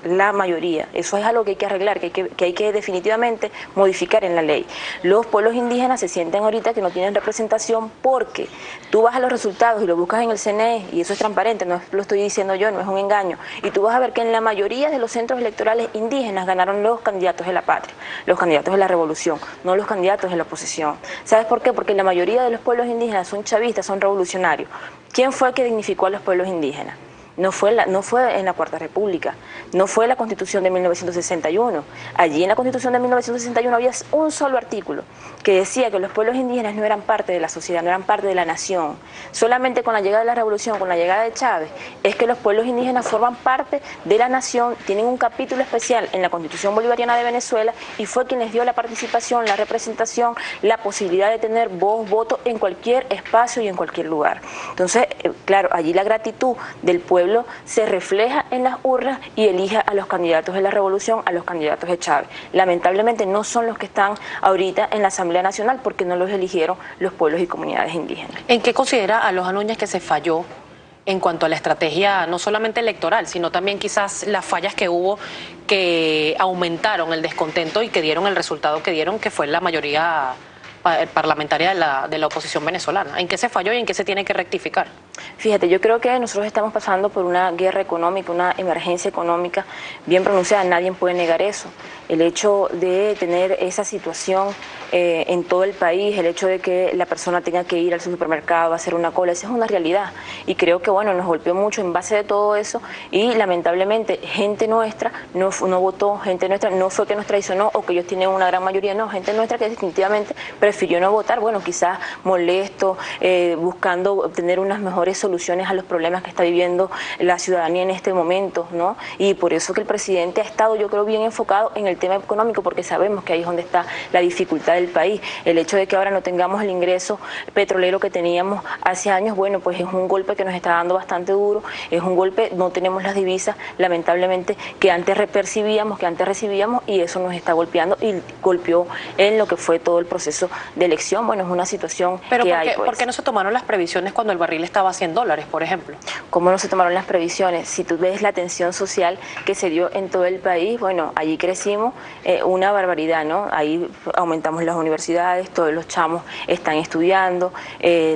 la mayoría. Eso es algo que hay que arreglar, que hay que definitivamente modificar en la ley. Los pueblos indígenas se sienten ahorita que no tienen representación porque tú vas a los resultados y lo buscas en el CNE, y eso es transparente, no lo estoy diciendo yo, no es un engaño, y tú vas a ver que en la mayoría de los centros electorales indígenas ganaron los candidatos de la patria, los candidatos de la revolución, no los candidatos de la oposición. ¿Sabes por qué? Porque la mayoría de los pueblos indígenas son chavistas, son revolucionarios. ¿Quién fue el que dignificó a los pueblos indígenas? No fue en la Cuarta República, no fue la Constitución de 1961. Allí en la Constitución de 1961 había un solo artículo que decía que los pueblos indígenas no eran parte de la sociedad, no eran parte de la nación. Solamente con la llegada de la revolución, con la llegada de Chávez, es que los pueblos indígenas forman parte de la nación, tienen un capítulo especial en la Constitución Bolivariana de Venezuela, y fue quien les dio la participación, la representación, la posibilidad de tener voz, voto en cualquier espacio y en cualquier lugar. Entonces, claro, allí la gratitud del pueblo se refleja en las urnas y elige a los candidatos de la revolución, a los candidatos de Chávez. Lamentablemente no son los que están ahorita en la Asamblea Nacional porque no los eligieron los pueblos y comunidades indígenas. ¿En qué considera Aloja Núñez que se falló en cuanto a la estrategia no solamente electoral, sino también quizás las fallas que hubo que aumentaron el descontento y que dieron el resultado que dieron, que fue la mayoría parlamentaria de la oposición venezolana? ¿En qué se falló y en qué se tiene que rectificar? Fíjate, yo creo que nosotros estamos pasando por una guerra económica, una emergencia económica bien pronunciada, nadie puede negar eso. El hecho de tener esa situación en todo el país, el hecho de que la persona tenga que ir al supermercado a hacer una cola, esa es una realidad. Y creo que bueno, nos golpeó mucho en base de todo eso, y lamentablemente gente nuestra no votó, gente nuestra no fue que nos traicionó o que ellos tienen una gran mayoría, no, gente nuestra que definitivamente prefirió no votar, bueno, quizás molesto, buscando obtener unas mejores soluciones a los problemas que está viviendo la ciudadanía en este momento, ¿no? Y por eso que el presidente ha estado, yo creo, bien enfocado en el tema económico, porque sabemos que ahí es donde está la dificultad del país. El hecho de que ahora no tengamos el ingreso petrolero que teníamos hace años, bueno, pues es un golpe que nos está dando bastante duro, es un golpe, no tenemos las divisas, lamentablemente, que antes percibíamos, que antes recibíamos, y eso nos está golpeando y golpeó en lo que fue todo el proceso de elección. Bueno, es una situación que hay. Pues. ¿Por qué no se tomaron las previsiones cuando el barril estaba a $100, por ejemplo? ¿Cómo no se tomaron las previsiones? Si tú ves la tensión social que se dio en todo el país, bueno, allí crecimos una barbaridad, ¿no? Ahí aumentamos las universidades, todos los chamos están estudiando,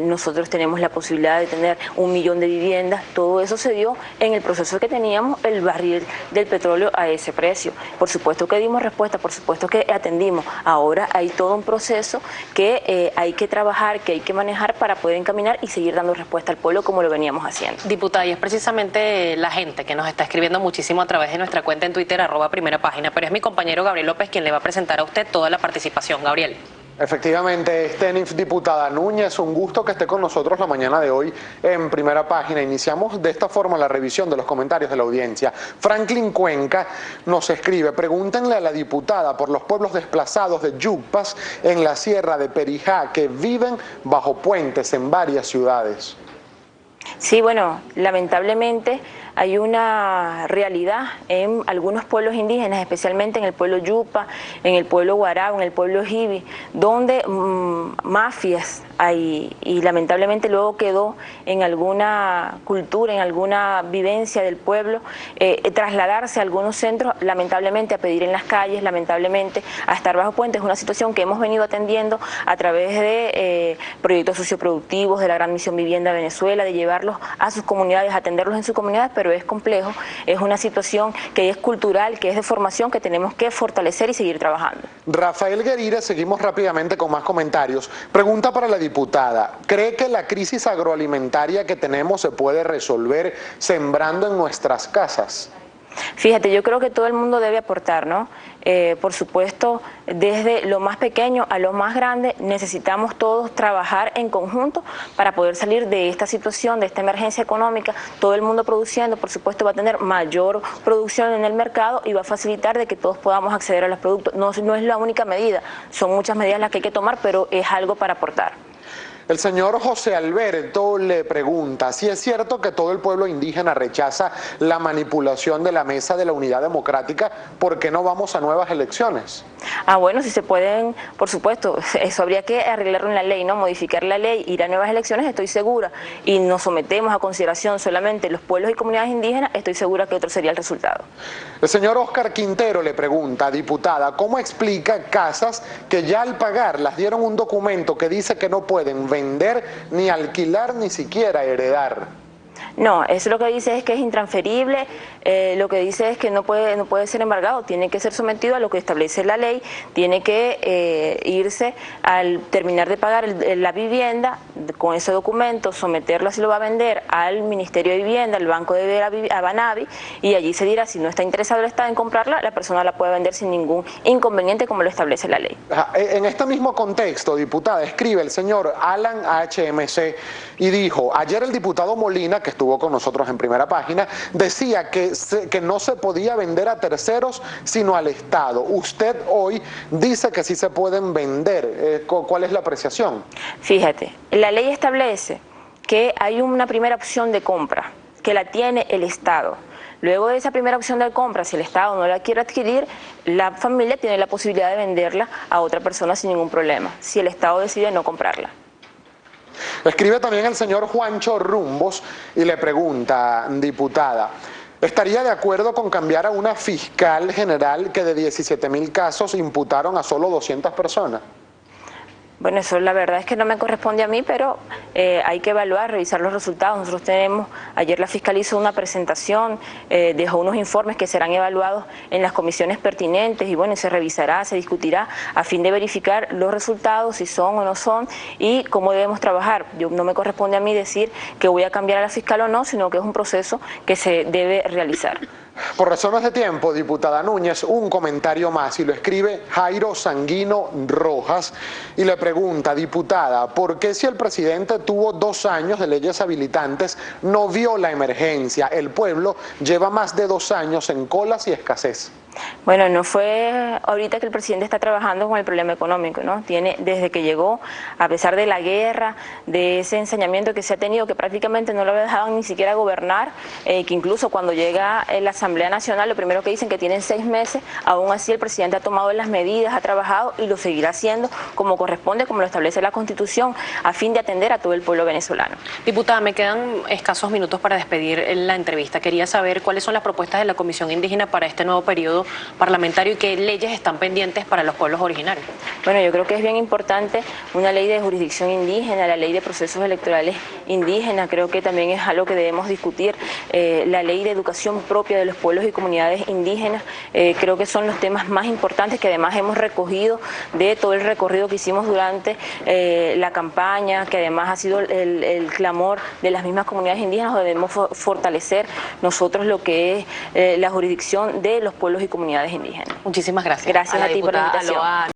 nosotros tenemos la posibilidad de tener 1 millón de viviendas, todo eso se dio en el proceso que teníamos el barril del petróleo a ese precio. Por supuesto que dimos respuesta, por supuesto que atendimos. Ahora hay todo un proceso que hay que trabajar, que hay que manejar para poder encaminar y seguir dando respuesta al pueblo como lo veníamos haciendo. Diputada, y es precisamente la gente que nos está escribiendo muchísimo a través de nuestra cuenta en Twitter, @primerapágina, pero es mi compañero Gabriel López quien le va a presentar a usted toda la participación. Gabriel. Efectivamente, diputada Núñez, un gusto que esté con nosotros la mañana de hoy en Primera Página. Iniciamos de esta forma la revisión de los comentarios de la audiencia. Franklin Cuenca nos escribe: pregúntenle a la diputada por los pueblos desplazados de Yucpas en la sierra de Perijá que viven bajo puentes en varias ciudades. Sí, bueno, lamentablemente hay una realidad en algunos pueblos indígenas, especialmente en el pueblo Yupa, en el pueblo Guarao, en el pueblo Jibi, donde mafias hay, y lamentablemente luego quedó en alguna cultura, en alguna vivencia del pueblo, trasladarse a algunos centros, lamentablemente a pedir en las calles, lamentablemente a estar bajo puentes. Es una situación que hemos venido atendiendo a través de proyectos socioproductivos de la Gran Misión Vivienda Venezuela, de llevarlos a sus comunidades, atenderlos en sus comunidades, pero es complejo, es una situación que es cultural, que es de formación, que tenemos que fortalecer y seguir trabajando. Rafael Guerrira, seguimos rápidamente con más comentarios. Pregunta para la diputada: ¿cree que la crisis agroalimentaria que tenemos se puede resolver sembrando en nuestras casas? Fíjate, yo creo que todo el mundo debe aportar, ¿no? Por supuesto, desde lo más pequeño a lo más grande, necesitamos todos trabajar en conjunto para poder salir de esta situación, de esta emergencia económica. Todo el mundo produciendo, por supuesto, va a tener mayor producción en el mercado y va a facilitar de que todos podamos acceder a los productos. No es la única medida, son muchas medidas las que hay que tomar, pero es algo para aportar. El señor José Alberto le pregunta si es cierto que todo el pueblo indígena rechaza la manipulación de la Mesa de la Unidad Democrática, ¿por qué no vamos a nuevas elecciones? Bueno, si se pueden, por supuesto, eso habría que arreglarlo en la ley, ¿no? Modificar la ley, ir a nuevas elecciones, estoy segura, y nos sometemos a consideración solamente los pueblos y comunidades indígenas, estoy segura que otro sería el resultado. El señor Oscar Quintero le pregunta, diputada, ¿cómo explica Casas que ya al pagar las dieron un documento que dice que no pueden vender, ni alquilar, ni siquiera heredar? No, eso lo que dice es que es intransferible, lo que dice es que no puede ser embargado, tiene que ser sometido a lo que establece la ley, tiene que irse al terminar de pagar la vivienda, con ese documento, someterlo si lo va a vender al Ministerio de Vivienda, al Banco de a Banavi, y allí se dirá si no está interesado el Estado en comprarla, la persona la puede vender sin ningún inconveniente como lo establece la ley. En este mismo contexto, diputada, escribe el señor Alan HMC y dijo, ayer el diputado Molina, que estuvo con nosotros en Primera Página, decía que no se podía vender a terceros sino al Estado. Usted hoy dice que sí se pueden vender. ¿Cuál es la apreciación? Fíjate, la ley establece que hay una primera opción de compra, que la tiene el Estado. Luego de esa primera opción de compra, si el Estado no la quiere adquirir, la familia tiene la posibilidad de venderla a otra persona sin ningún problema, si el Estado decide no comprarla. Escribe también el señor Juancho Rumbos y le pregunta, diputada, ¿estaría de acuerdo con cambiar a una fiscal general que de 17.000 casos imputaron a solo 200 personas? Bueno, eso la verdad es que no me corresponde a mí, pero hay que evaluar, revisar los resultados. Nosotros ayer la fiscal hizo una presentación, dejó unos informes que serán evaluados en las comisiones pertinentes y bueno, se revisará, se discutirá a fin de verificar los resultados, si son o no son y cómo debemos trabajar. No me corresponde a mí decir que voy a cambiar a la fiscal o no, sino que es un proceso que se debe realizar. Por razones de tiempo, diputada Núñez, un comentario más y lo escribe Jairo Sanguino Rojas y le pregunta, diputada, ¿por qué si el presidente tuvo 2 años de leyes habilitantes no vio la emergencia? El pueblo lleva más de 2 años en colas y escasez. Bueno, no fue ahorita que el presidente está trabajando con el problema económico, ¿no? Tiene, desde que llegó, a pesar de la guerra, de ese ensañamiento que se ha tenido, que prácticamente no lo dejaban ni siquiera gobernar, que incluso cuando llega la Asamblea Nacional, lo primero que dicen que tienen 6 meses, aún así el presidente ha tomado las medidas, ha trabajado y lo seguirá haciendo como corresponde, como lo establece la Constitución, a fin de atender a todo el pueblo venezolano. Diputada, me quedan escasos minutos para despedir la entrevista. Quería saber cuáles son las propuestas de la Comisión Indígena para este nuevo periodo parlamentario y qué leyes están pendientes para los pueblos originarios. Bueno, yo creo que es bien importante una ley de jurisdicción indígena, la ley de procesos electorales indígenas, creo que también es algo que debemos discutir, la ley de educación propia de los pueblos y comunidades indígenas, creo que son los temas más importantes que además hemos recogido de todo el recorrido que hicimos durante la campaña, que además ha sido el clamor de las mismas comunidades indígenas, donde debemos fortalecer nosotros lo que es la jurisdicción de los pueblos y comunidades indígenas. Muchísimas gracias. Gracias a ti por la invitación.